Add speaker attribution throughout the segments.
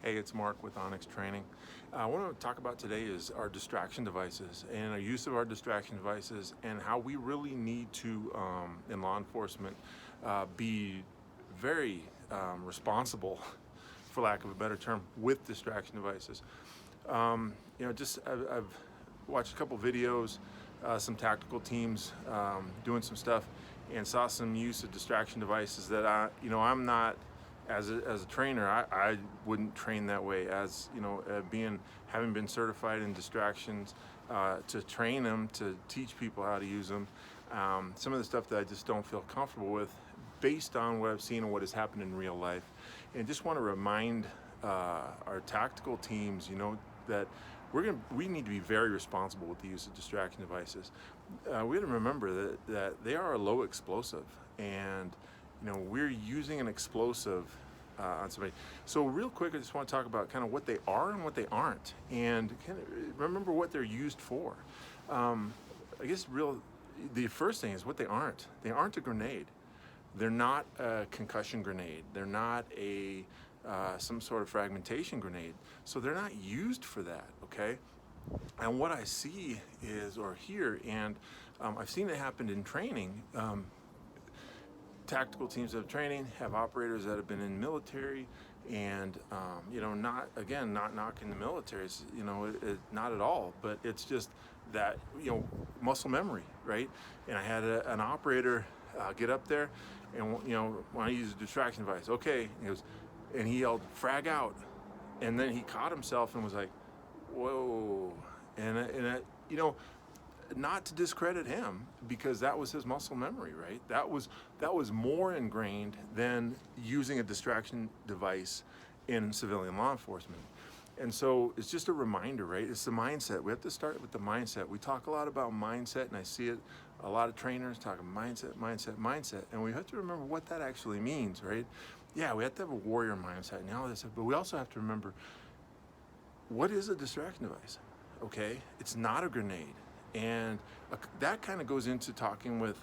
Speaker 1: Hey, it's Mark with Onyx Training. I want to talk about today is our distraction devices and our use of our distraction devices and how we really need to, in law enforcement, be very responsible, for lack of a better term, with distraction devices. I've watched a couple videos, some tactical teams doing some stuff, and saw some use of distraction devices that I'm not. As a trainer, I wouldn't train that way. As you know, having been certified in distractions, to train them, to teach people how to use them. Some of the stuff that I just don't feel comfortable with, based on what I've seen and what has happened in real life. And just want to remind our tactical teams, that we need to be very responsible with the use of distraction devices. We have to remember that they are a low explosive, and we're using an explosive on somebody. So real quick, I just want to talk about kind of what they are and what they aren't, and kind of remember what they're used for. The first thing is what they aren't. They aren't a grenade. They're not a concussion grenade. They're not some sort of fragmentation grenade. So they're not used for that, okay? And what I see is, or hear, and I've seen it happen in training, tactical teams that have training have operators that have been in military, and not knocking the military, not at all, but it's just that muscle memory, right? And I had an operator get up there, and when I use a distraction device, okay, and he yelled frag out, and then he caught himself and was like, whoa, and not to discredit him, because that was his muscle memory, right? That was more ingrained than using a distraction device in civilian law enforcement. And so it's just a reminder, right? It's the mindset. We have to start with the mindset. We talk a lot about mindset, and I see it, a lot of trainers talking mindset, and we have to remember what that actually means, right? Yeah, we have to have a warrior mindset and all this, but we also have to remember, what is a distraction device? Okay, it's not a grenade. And that kind of goes into talking with,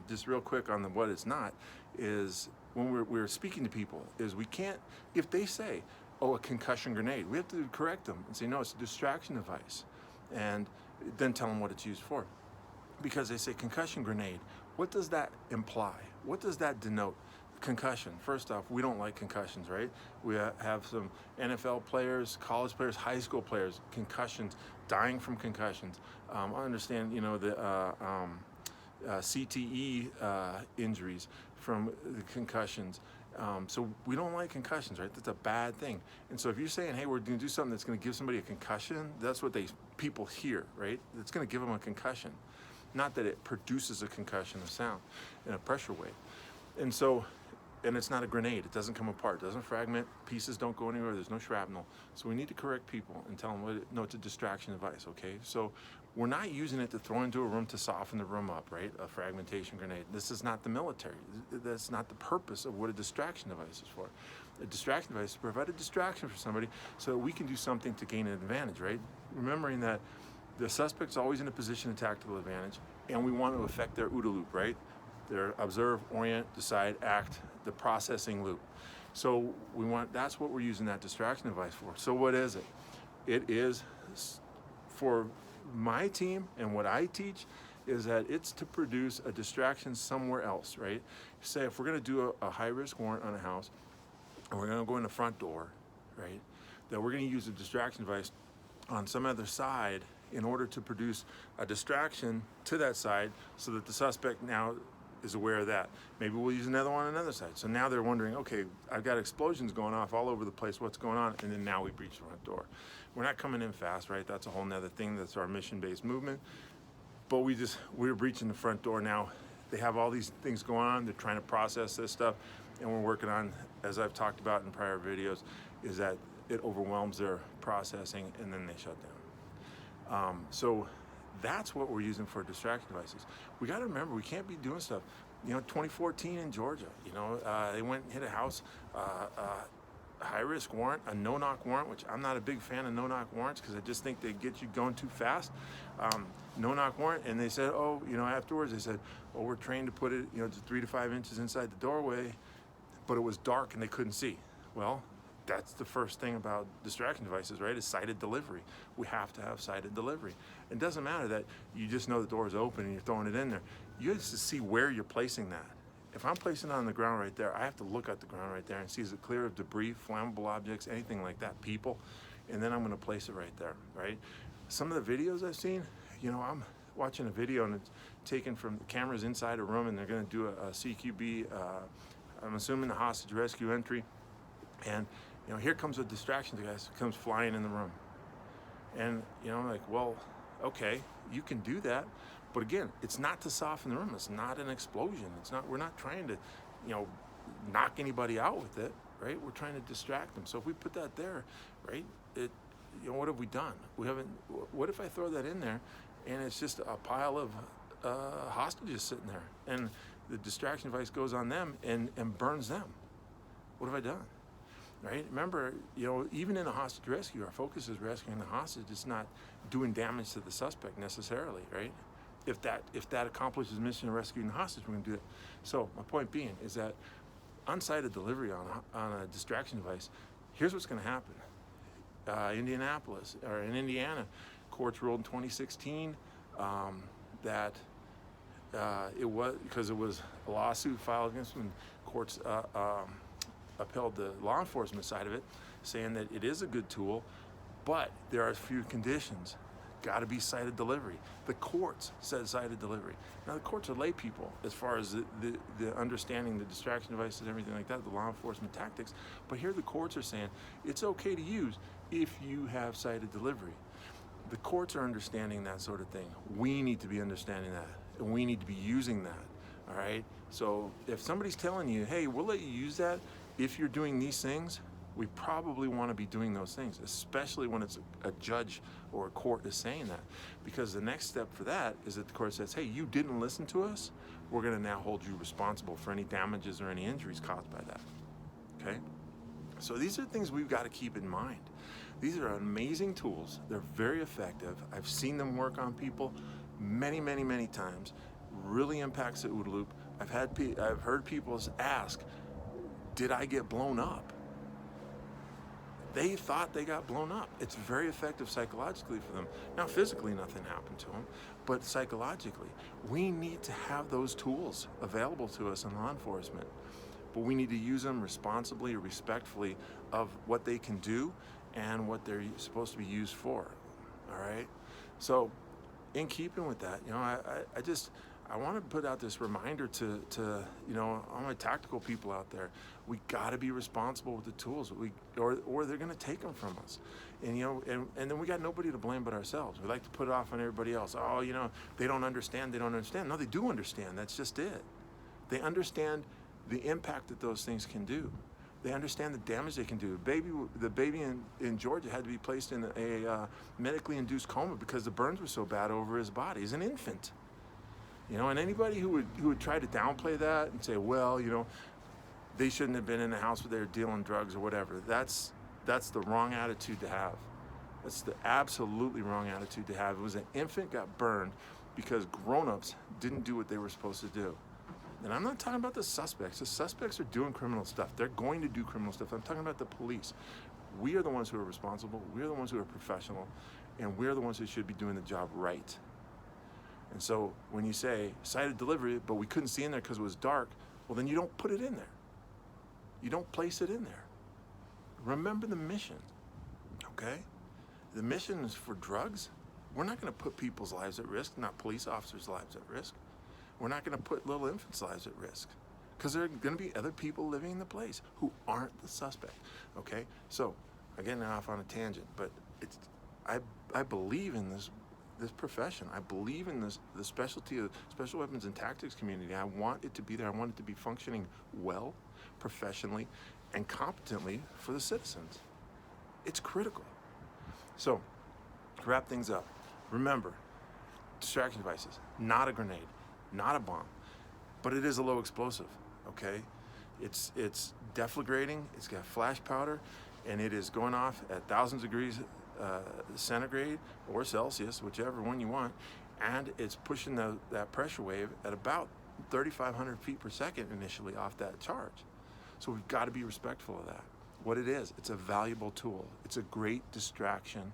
Speaker 1: just real quick on what it's not, is when we're speaking to people, is we can't, if they say, oh, a concussion grenade, we have to correct them and say, no, it's a distraction device. And then tell them what it's used for. Because they say concussion grenade, what does that imply? What does that denote? Concussion. First off, we don't like concussions, right? We have some NFL players, college players, high school players, concussions, dying from concussions. I understand, the CTE injuries from the concussions. So we don't like concussions, right? That's a bad thing. And so if you're saying, hey, we're going to do something that's going to give somebody a concussion, that's what people hear, right? It's going to give them a concussion. Not that it produces a concussion of sound in a pressure wave. And it's not a grenade. It doesn't come apart. It doesn't fragment. Pieces don't go anywhere. There's no shrapnel. So we need to correct people and tell them, no, it's a distraction device, okay? So we're not using it to throw into a room to soften the room up, right? A fragmentation grenade. This is not the military. That's not the purpose of what a distraction device is for. A distraction device is to provide a distraction for somebody so that we can do something to gain an advantage, right? Remembering that the suspect's always in a position of tactical advantage, and we want to affect their OODA loop, right? Their observe, orient, decide, act, the processing loop. So that's what we're using that distraction device for. So what is it? It is, for my team and what I teach, is that it's to produce a distraction somewhere else, right? Say if we're going to do a high-risk warrant on a house, and we're going to go in the front door, right? That we're going to use a distraction device on some other side in order to produce a distraction to that side, so that the suspect now is aware of that. Maybe we'll use another one on another side. So now they're wondering, okay, I've got explosions going off all over the place, what's going on? And then now we breach the front door. We're not coming in fast, right? That's a whole nother thing. That's our mission-based movement. But we're breaching the front door now. They have all these things going on. They're trying to process this stuff. And we're working on, as I've talked about in prior videos, is that it overwhelms their processing and then they shut down. So that's what we're using for distraction devices. We got to remember, we can't be doing stuff. 2014 in Georgia, they went and hit a house, high-risk warrant, a no-knock warrant, which I'm not a big fan of no-knock warrants because I just think they get you going too fast. No-knock warrant, and they said, afterwards they said, we're trained to put it, 3 to 5 inches inside the doorway, but it was dark and they couldn't see. Well, that's the first thing about distraction devices, right? Is sighted delivery. We have to have sighted delivery. It doesn't matter that you just know the door is open and you're throwing it in there. You have to see where you're placing that. If I'm placing it on the ground right there, I have to look at the ground right there and see is it clear of debris, flammable objects, anything like that, people, and then I'm going to place it right there, right? Some of the videos I've seen, I'm watching a video and it's taken from the cameras inside a room, and they're going to do a CQB, I'm assuming the hostage rescue entry, and here comes a distraction device, comes flying in the room. And, like, well, okay, you can do that. But again, it's not to soften the room. It's not an explosion. We're not trying to, knock anybody out with it, right? We're trying to distract them. So if we put that there, right, what have we done? What if I throw that in there and it's just a pile of hostages sitting there and the distraction device goes on them and burns them? What have I done? Right? Remember, even in a hostage rescue, our focus is rescuing the hostage. It's not doing damage to the suspect necessarily, right? If that accomplishes the mission of rescuing the hostage, we're going to do it. So my point being is that unsighted delivery on a distraction device, here's what's going to happen. In Indiana, courts ruled in 2016 that it was because it was a lawsuit filed against them. Courts upheld the law enforcement side of it, saying that it is a good tool, but there are a few conditions. Got to be sighted delivery. The courts said sighted delivery. Now the courts are lay people as far as the understanding the distraction devices, everything like that, the law enforcement tactics. But here the courts are saying it's okay to use if you have sighted delivery. The courts are understanding that sort of thing. We need to be understanding that, and we need to be using that. All right. So if somebody's telling you, hey, we'll let you use that if you're doing these things, we probably want to be doing those things, especially when it's a judge or a court is saying that. Because the next step for that is that the court says, hey, you didn't listen to us. We're going to now hold you responsible for any damages or any injuries caused by that. Okay? So these are things we've got to keep in mind. These are amazing tools. They're very effective. I've seen them work on people many, many, many times. Really impacts the OODA loop. I've heard people ask, did I get blown up? They thought they got blown up. It's very effective psychologically for them. Now, physically, nothing happened to them, but psychologically, we need to have those tools available to us in law enforcement, but we need to use them responsibly or respectfully of what they can do and what they're supposed to be used for. All right. So, in keeping with that, I want to put out this reminder to all my tactical people out there. We got to be responsible with the tools, or they're going to take them from us. And and then we got nobody to blame but ourselves. We like to put it off on everybody else. Oh, they don't understand. They don't understand. No, they do understand. That's just it. They understand the impact that those things can do. They understand the damage they can do. The baby in Georgia had to be placed in a medically induced coma because the burns were so bad over his body. He's an infant. And anybody who would try to downplay that and say, well, they shouldn't have been in the house where they were dealing drugs or whatever, that's the wrong attitude to have. That's the absolutely wrong attitude to have. It was an infant got burned because grown-ups didn't do what they were supposed to do. And I'm not talking about the suspects. The suspects are doing criminal stuff. They're going to do criminal stuff. I'm talking about the police. We are the ones who are responsible. We are the ones who are professional. And we're the ones who should be doing the job right. And so when you say sighted delivery, but we couldn't see in there because it was dark, well, then you don't put it in there. You don't place it in there. Remember the mission, okay? The mission is for drugs. We're not going to put people's lives at risk, not police officers' lives at risk. We're not going to put little infants' lives at risk because there are going to be other people living in the place who aren't the suspect, okay? So, again, off on a tangent, but I believe in this profession. I believe in the specialty of special weapons and tactics community. I want it to be there. I want it to be functioning well, professionally, and competently for the citizens. It's critical. So, to wrap things up, remember, distraction devices, not a grenade, not a bomb, but it is a low explosive, okay? It's deflagrating, it's got flash powder, and it is going off at thousands of degrees centigrade or Celsius, whichever one you want, and it's pushing that pressure wave at about 3,500 feet per second initially off that charge. So we've got to be respectful of that. what it is. It's a valuable tool. It's a great distraction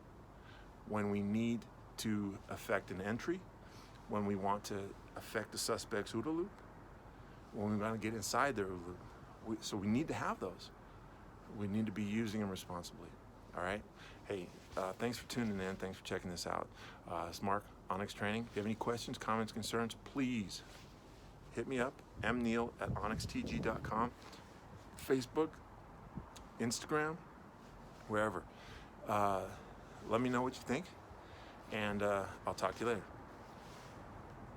Speaker 1: when we need to affect an entry, when we want to affect the suspect's OODA loop, when we want to get inside their OODA loop. So we need to have those. We need to be using them responsibly. All right? Hey, thanks for tuning in. Thanks for checking this out. It's Mark, Onyx Training. If you have any questions, comments, concerns, please hit me up, mneal@onyxtg.com, Facebook, Instagram, wherever. Let me know what you think, and I'll talk to you later.